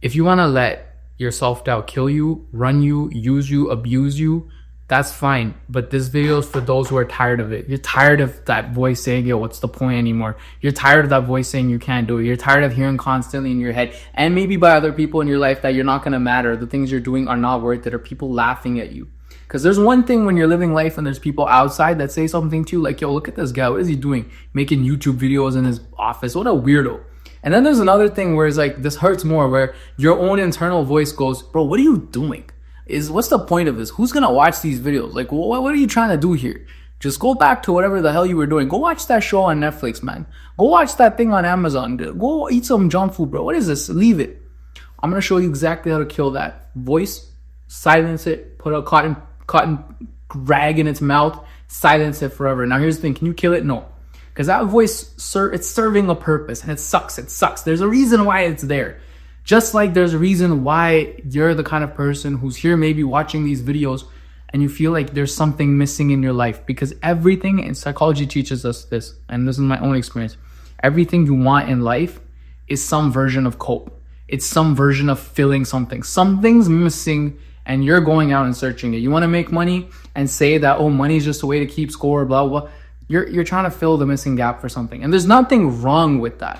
If you want to let your self-doubt kill you, run you, use you, abuse you, that's fine. But this video is for those who are tired of it. You're tired of that voice saying, yo, what's the point anymore? You're tired of that voice saying you can't do it. You're tired of hearing constantly in your head, and maybe by other people in your life, that you're not going to matter. The things you're doing are not worth it, or people laughing at you. Because there's one thing when you're living life and there's people outside that say something to you like, yo, look at this guy. What is he doing? Making YouTube videos in his office. What a weirdo. And then there's another thing where it's like, this hurts more, where your own internal voice goes, bro, what are you doing? What's the point of this? Who's going to watch these videos? Like, what are you trying to do here? Just go back to whatever the hell you were doing. Go watch that show on Netflix, man. Go watch that thing on Amazon. Go eat some junk food, bro. What is this? Leave it. I'm going to show you exactly how to kill that voice. Silence it. Put a cotton rag in its mouth. Silence it forever. Now, here's the thing. Can you kill it? No. Because that voice, it's serving a purpose, and it sucks. It sucks. There's a reason why it's there. Just like there's a reason why you're the kind of person who's here maybe watching these videos and you feel like there's something missing in your life. Because everything in psychology teaches us this, and this is my own experience. Everything you want in life is some version of cope. It's some version of filling something. Something's missing, and you're going out and searching it. You want to make money and say that, oh, money is just a way to keep score, blah, blah. You're trying to fill the missing gap for something. And there's nothing wrong with that.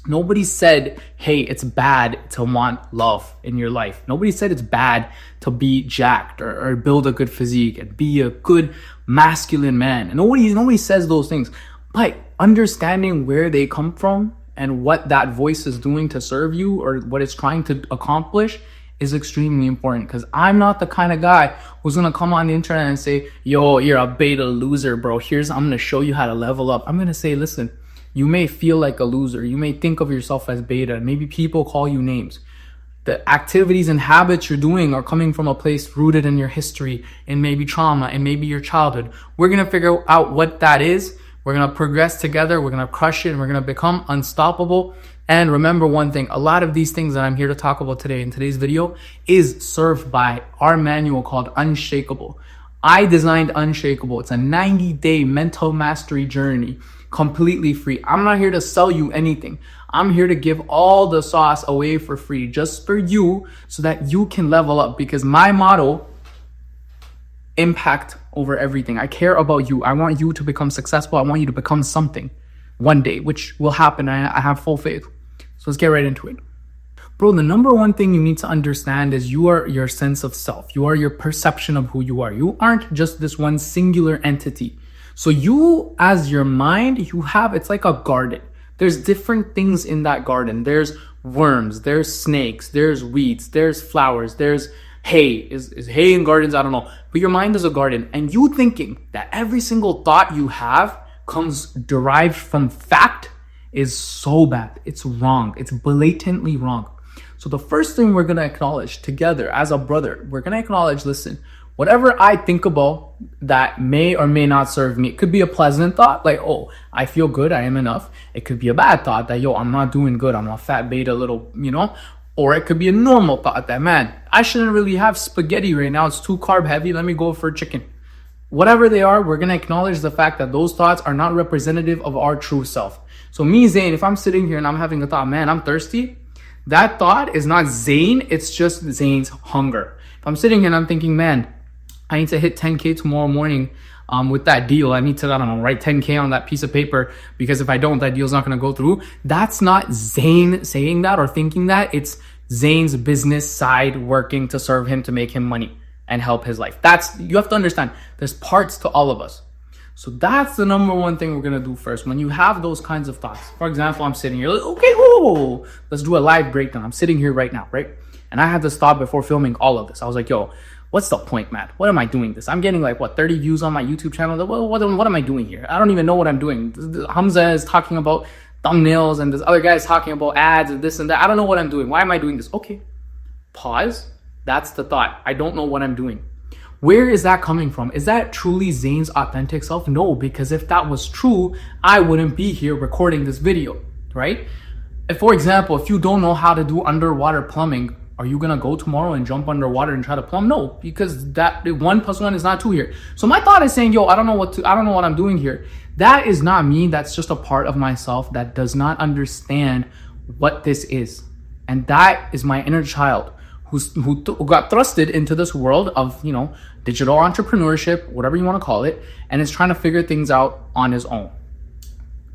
Nobody said, hey, it's bad to want love in your life. Nobody said it's bad to be jacked or build a good physique and be a good masculine man. And nobody says those things. But understanding where they come from and what that voice is doing to serve you or what it's trying to accomplish is extremely important. Because I'm not the kind of guy who's going to come on the internet and say, yo, you're a beta loser, bro. I'm going to show you how to level up. I'm going to say, listen, you may feel like a loser. You may think of yourself as beta. Maybe people call you names. The activities and habits you're doing are coming from a place rooted in your history and maybe trauma and maybe your childhood. We're going to figure out what that is. We're going to progress together. We're going to crush it, and we're going to become unstoppable. And remember one thing, a lot of these things that I'm here to talk about today in today's video is served by our manual called Unshakeable. I designed Unshakeable. It's a 90-day mental mastery journey, completely free. I'm not here to sell you anything. I'm here to give all the sauce away for free, just for you, so that you can level up. Because my motto, impact over everything. I care about you. I want you to become successful. I want you to become something one day, which will happen. I have full faith. So let's get right into it. Bro, the number one thing you need to understand is you are your sense of self. You are your perception of who you are. You aren't just this one singular entity. So you, as your mind, it's like a garden. There's different things in that garden. There's worms, there's snakes, there's weeds, there's flowers, there's hay. Is hay in gardens? I don't know. But your mind is a garden. And you thinking that every single thought you have comes derived from fact is so bad. It's wrong. It's blatantly wrong. So the first thing we're going to acknowledge together as a brother, we're going to acknowledge, listen, whatever I think about that may or may not serve me. It could be a pleasant thought, like, oh, I feel good, I am enough. It could be a bad thought that, yo, I'm not doing good, I'm a fat beta little, Or it could be a normal thought that, man, I shouldn't really have spaghetti right now. It's too carb heavy. Let me go for chicken. Whatever they are, we're going to acknowledge the fact that those thoughts are not representative of our true self. So me, Zane, if I'm sitting here and I'm having a thought, man, I'm thirsty, that thought is not Zane, it's just Zane's hunger. If I'm sitting here and I'm thinking, man, I need to hit 10K tomorrow morning with that deal. I need to, write 10K on that piece of paper, because if I don't, that deal's not going to go through. That's not Zane saying that or thinking that. It's Zane's business side working to serve him, to make him money and help his life. You have to understand, there's parts to all of us. So that's the number one thing we're going to do first. When you have those kinds of thoughts, for example, I'm sitting here, okay, let's do a live breakdown. I'm sitting here right now, right? And I had to stop before filming all of this. I was like, yo, what's the point, man? What am I doing this? I'm getting 30 views on my YouTube channel. What am I doing here? I don't even know what I'm doing. Hamza is talking about thumbnails and this other guy is talking about ads and this and that. I don't know what I'm doing. Why am I doing this? Okay, pause. That's the thought. I don't know what I'm doing. Where is that coming from? Is that truly Zane's authentic self? No, because if that was true, I wouldn't be here recording this video, right? For example, if you don't know how to do underwater plumbing, are you gonna go tomorrow and jump underwater and try to plumb? No, because that 1 + 1 is not 2 here. So my thought is saying, yo, I don't know what I'm doing here. That is not me. That's just a part of myself that does not understand what this is. And that is my inner child who got thrusted into this world of, digital entrepreneurship, whatever you want to call it, and is trying to figure things out on his own.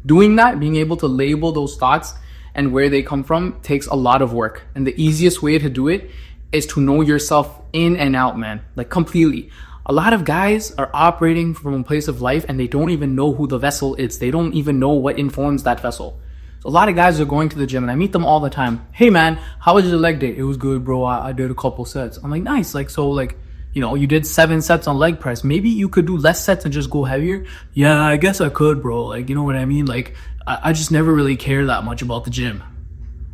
Doing that, being able to label those thoughts and where they come from takes a lot of work. And the easiest way to do it is to know yourself in and out, man, like completely. A lot of guys are operating from a place of life and they don't even know who the vessel is. They don't even know what informs that vessel. So a lot of guys are going to the gym and I meet them all the time. Hey man, how was your leg day? It was good, bro. I did a couple sets. I'm like, nice. Like, so like, you did 7 sets on leg press. Maybe you could do less sets and just go heavier. Yeah, I guess I could, bro. Like, you know what I mean? Like, I just never really care that much about the gym.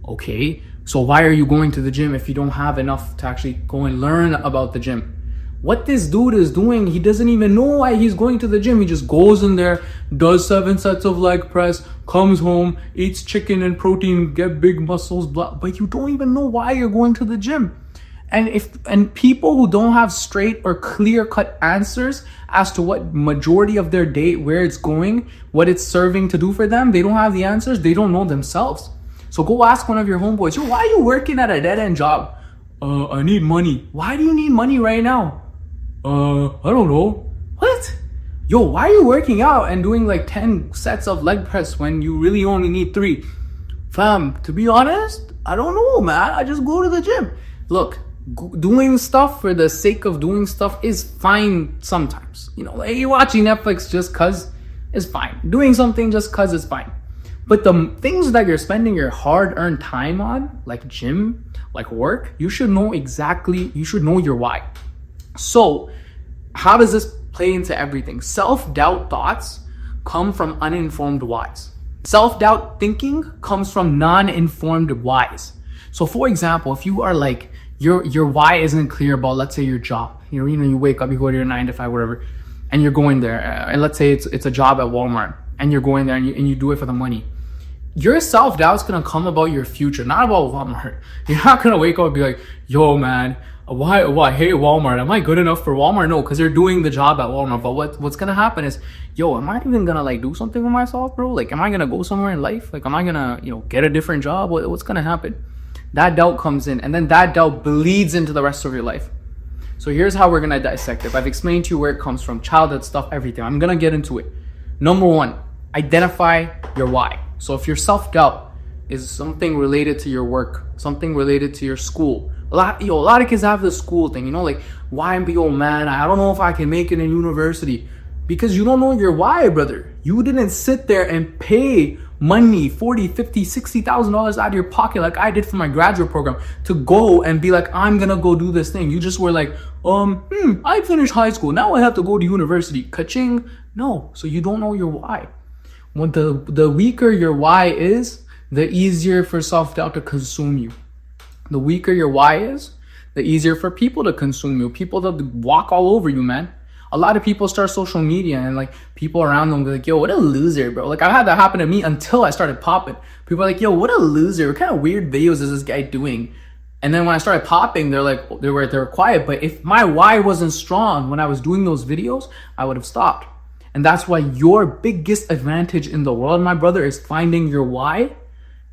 Okay, so why are you going to the gym if you don't have enough to actually go and learn about the gym? What this dude is doing, he doesn't even know why he's going to the gym. He just goes in there, does 7 sets of leg press, comes home, eats chicken and protein, get big muscles, blah, but you don't even know why you're going to the gym. And people who don't have straight or clear-cut answers as to what majority of their day, where it's going, what it's serving to do for them, they don't have the answers, they don't know themselves. So go ask one of your homeboys, yo, why are you working at a dead-end job? I need money. Why do you need money right now? I don't know. What? Yo, why are you working out and doing like 10 sets of leg press when you really only need 3? Fam, to be honest, I don't know, man. I just go to the gym. Look, doing stuff for the sake of doing stuff is fine sometimes. Like you're watching Netflix just cause is fine. Doing something just cause is fine. But the things that you're spending your hard-earned time on, like gym, like work, you should know your why. So how does this play into everything? Self-doubt thoughts come from uninformed whys. Self-doubt thinking comes from non-informed whys. So for example, if you are like, your why isn't clear about, let's say, your job. You wake up, you go to your 9 to 5, whatever, and you're going there. And let's say it's a job at Walmart, and you're going there and you do it for the money. Your self-doubt is going to come about your future, not about Walmart. You're not going to wake up and be like, yo, man, why I hate Walmart. Am I good enough for Walmart? No, because you're doing the job at Walmart. But what's going to happen is, yo, am I even going to like do something with myself, bro? Like, am I going to go somewhere in life? Like, am I going to, get a different job? What's going to happen? That doubt comes in, and then that doubt bleeds into the rest of your life. So here's how we're going to dissect it. I've explained to you where it comes from, childhood stuff, everything. I'm going to get into it. Number 1, identify your why. So if your self-doubt is something related to your work, something related to your school, a lot of kids have this school thing, like, why be old man? I don't know if I can make it in university. Because you don't know your why, brother. You didn't sit there and pay money, $40,000, $50,000, $60,000 out of your pocket like I did for my graduate program to go and be like, I'm gonna go do this thing. You just were like, I finished high school, now I have to go to university. Ka-ching. No, so you don't know your why. When the weaker your why is, the easier for self-doubt to consume you. The weaker your why is, the easier for people to consume you, people to walk all over you, man. A lot of people start social media and like people around them be like, yo, what a loser, bro. Like I had that happen to me until I started popping. People are like, yo, what a loser. What kind of weird videos is this guy doing? And then when I started popping, they're like, they were quiet. But if my why wasn't strong when I was doing those videos, I would have stopped. And that's why your biggest advantage in the world, my brother, is finding your why,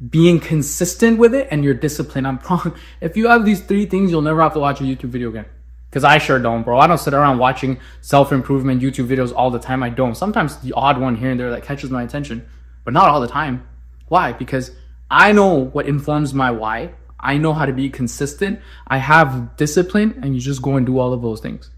being consistent with it, and your discipline. I'm proud. If you have these 3 things, you'll never have to watch a YouTube video again. Because I sure don't, bro. I don't sit around watching self-improvement YouTube videos all the time. I don't. Sometimes the odd one here and there that catches my attention, but not all the time. Why? Because I know what informs my why. I know how to be consistent. I have discipline, and you just go and do all of those things.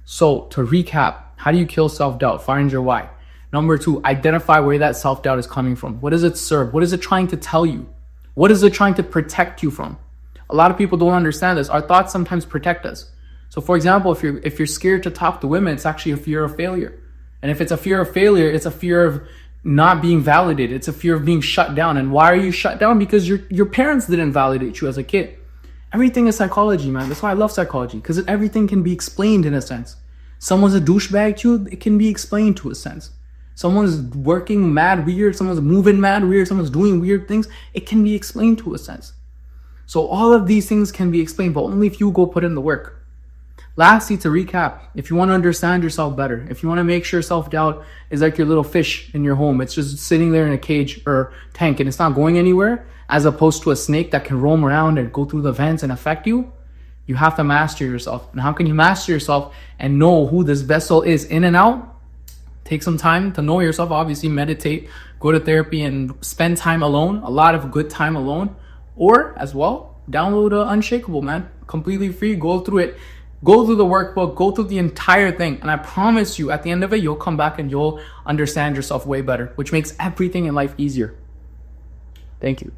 So to recap, how do you kill self-doubt? Find your why. Number 2, identify where that self-doubt is coming from. What does it serve? What is it trying to tell you? What is it trying to protect you from? A lot of people don't understand this. Our thoughts sometimes protect us. So for example, if you're scared to talk to women, it's actually a fear of failure. And if it's a fear of failure, it's a fear of not being validated. It's a fear of being shut down. And why are you shut down? Because your parents didn't validate you as a kid. Everything is psychology, man. That's why I love psychology, because everything can be explained in a sense. Someone's a douchebag to you, it can be explained to a sense. Someone's working mad weird, someone's moving mad weird, someone's doing weird things, it can be explained to a sense. So all of these things can be explained, but only if you go put in the work. Lastly, to recap, if you want to understand yourself better, if you want to make sure self-doubt is like your little fish in your home, it's just sitting there in a cage or tank and it's not going anywhere, as opposed to a snake that can roam around and go through the vents and affect you, you have to master yourself. And how can you master yourself and know who this vessel is in and out? Take some time to know yourself. Obviously, meditate, go to therapy, and spend time alone, a lot of good time alone. Or as well, download Unshakeable, man. Completely free. Go through it. Go through the workbook. Go through the entire thing. And I promise you, at the end of it, you'll come back and you'll understand yourself way better, which makes everything in life easier. Thank you.